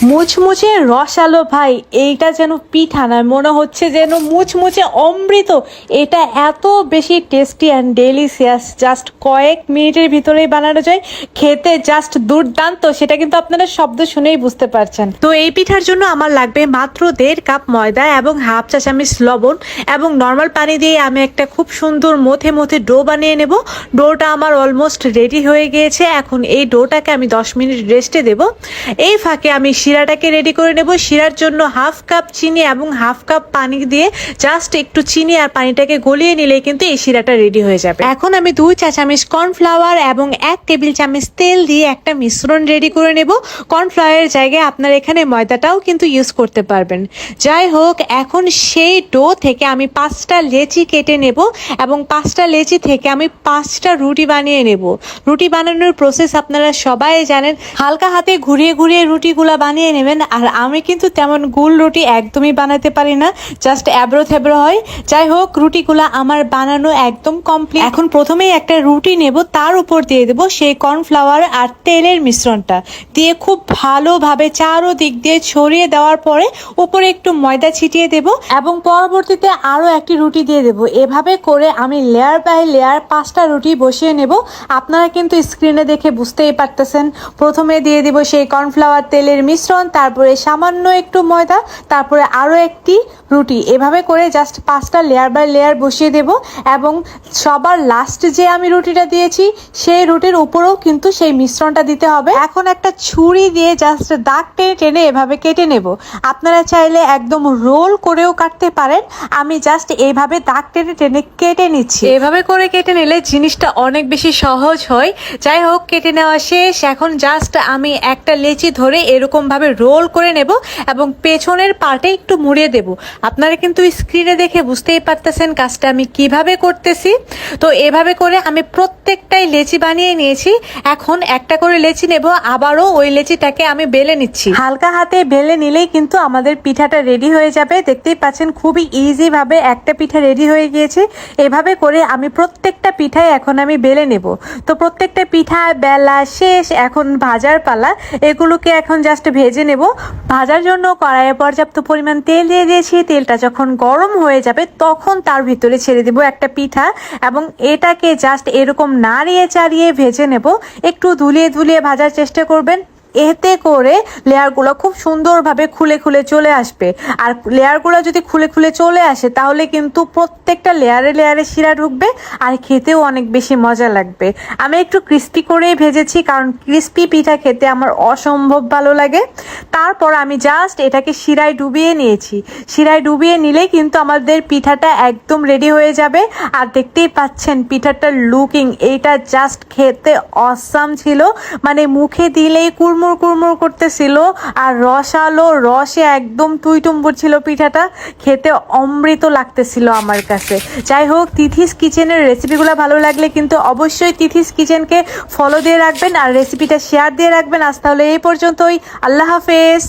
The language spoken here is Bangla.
মুচমুচে রসালো ভাই, এইটা যেন পিঠা না, মনে হচ্ছে যেন মুচমুচে অমৃত। এটা এত বেশি টেস্টি অ্যান্ড ডেলিশিয়াস, জাস্ট কয়েক মিনিটের ভিতরেই বানানো যায়, খেতে জাস্ট দুর্দান্ত। সেটা কিন্তু আপনারা শব্দ শুনেই বুঝতে পারছেন। তো এই পিঠার জন্য আমার লাগবে মাত্র 1.5 কাপ ময়দা এবং হাফ চা চামচ লবণ এবং নর্মাল পানি দিয়ে আমি একটা খুব সুন্দর মথে মথে ডো বানিয়ে নেব। ডোটা আমার অলমোস্ট রেডি হয়ে গিয়েছে। এখন এই ডোটাকে আমি 10 মিনিট রেস্টে দেব। এই ফাঁকে আমি শিরাটাকে রেডি করে নেব। শিরার জন্য হাফ কাপ চিনি এবং হাফ কাপ পানি দিয়ে জাস্ট একটু চিনি আর পানিটাকে গলিয়ে নিলেই কিন্তু এই শিরাটা রেডি হয়ে যাবে। এখন আমি 2 চা চামচ কর্নফ্লাওয়ার এবং 1 টেবিল চামচ তেল দিয়ে একটা মিশ্রণ রেডি করে নেব। কর্নফ্লাওয়ারের জায়গায় আপনারা এখানে ময়দাটাও কিন্তু ইউজ করতে পারবেন। যাই হোক, এখন সেই ডো থেকে আমি 5টা লেচি কেটে নেব এবং 5টা লেচি থেকে আমি 5টা রুটি বানিয়ে নেব। রুটি বানানোর প্রসেস আপনারা সবাই জানেন। হালকা হাতে ঘুরিয়ে ঘুরিয়ে রুটিগুলা বানিয়ে নেবেন। আর আমি কিন্তু তেমন গোল রুটি একদমই বানাতে পারি না, জাস্ট এবড়ো থেবড়ো হয়। যাই হোক, রুটিগুলা আমার বানানো একদম কমপ্লিট। এখন প্রথমেই একটা রুটি নেব, তার উপর দিয়ে দেবো সেই কর্নফ্লাওয়ার আর তেলের মিশ্রণটা দিয়ে খুব ভালোভাবে চারোদিক দিয়ে ছড়িয়ে দেওয়ার পরে উপরে একটু ময়দা ছিটিয়ে দেব এবং পরবর্তীতে আরও একটি রুটি দিয়ে দেব। এভাবে করে আমি লেয়ার বাই লেয়ার 5টা রুটি বসিয়ে নেব। আপনারা কিন্তু স্ক্রিনে দেখে বুঝতেই পারতেছেন। প্রথমে দিয়ে দিব সেই কর্নফ্লাওয়ার তেলের মিশ্রণ, তারপরে সামান্য একটু ময়দা, তারপরে আরও একটি রুটি। এভাবে করে জাস্ট 5টা লেয়ার বাই লেয়ার বসিয়ে দেব এবং সবার লাস্ট যে আমি রুটিটা দিয়েছি সেই রুটির উপরেও কিন্তু সেই মিশ্রণটা দিতে হবে। এখন একটা ছুরি দিয়ে জাস্ট দাগ টেনে টেনে এভাবে কেটে নেব। আপনারা চাইলে একদম রোল করেও কাটতে পারেন। আমি জাস্ট এইভাবে দাগ টেনে টেনে কেটে নিচ্ছি। এভাবে করে কেটে নিলে জিনিসটা অনেক বেশি সহজ হয়। যাই হোক, কেটে নেওয়া শেষ। এখন জাস্ট আমি একটা লেচি ধরে এরকম ভাবে রোল করে নেব এবং পেছনের পার্টে একটু মুড়িয়ে দেব। আপনারা কিন্তু স্ক্রিনে দেখে বুঝতেই পারতেছেন কাজটা আমি কিভাবে করতেছি। তো এভাবে করে আমি প্রত্যেকটাই লেচি বানিয়ে নিয়েছি। এখন একটা করে লেচি নেব, আবারও ওই লেচিটাকে আমি বেলে নিচ্ছি। হালকা হাতে বেলে নিলেই কিন্তু আমাদের পিঠাটা রেডি হয়ে যাবে। দেখতেই পাচ্ছেন খুবই ইজি ভাবে একটা পিঠা রেডি হয়ে গিয়েছে। এভাবে করে আমি প্রত্যেকটা পিঠাই এখন আমি বেলে নেব। তো প্রত্যেকটা পিঠা বেলা শেষ, এখন ভাজার পালা। এগুলোকে এখন জাস্ট ভেজে নেব। ভাজার জন্য কড়াইয়ে পর্যাপ্ত পরিমাণ তেল দিয়ে দিয়েছি। তেলটা যখন গরম হয়ে যাবে তখন তার ভিতরে ছেড়ে দিব একটা পিঠা এবং এটাকে জাস্ট এরকম নাড়িয়ে চাড়িয়ে ভেজে নেব। একটু ধুলিয়ে ধুলিয়ে ভাজার চেষ্টা করবেন, এতে করে লেয়ারগুলো খুব সুন্দরভাবে খুলে খুলে চলে আসবে। আর লেয়ারগুলো যদি খুলে খুলে চলে আসে তাহলে কিন্তু প্রত্যেকটা লেয়ারে লেয়ারে শিরা ঢুকবে আর খেতেও অনেক বেশি মজা লাগবে। আমি একটু ক্রিস্পি করেই ভেজেছি, কারণ ক্রিস্পি পিঠা খেতে আমার অসম্ভব ভালো লাগে। তারপর আমি জাস্ট এটাকে শিরায় ডুবিয়ে নিয়েছি। শিরায় ডুবিয়ে নিলেই কিন্তু আমাদের পিঠাটা একদম রেডি হয়ে যাবে। আর দেখতেই পাচ্ছেন পিঠাটার লুকিং, এইটা জাস্ট খেতে অসাম ছিল। মানে মুখে দিলেই কুড়মুড় কুড়মুড় করতেছিল আর রসালো রসে একদম টুইটুম্বুর ছিল পিঠাটা। খেতে অমৃত লাগতেছিল আমার কাছে। যাই হোক, তিথিস কিচেনের রেসিপিগুলো ভালো লাগলে কিন্তু অবশ্যই তিথিস কিচেনকে ফলো দিয়ে রাখবেন আর রেসিপিটা শেয়ার দিয়ে রাখবেন। আজ তাহলে এই পর্যন্তই। আল্লাহ হাফেজ।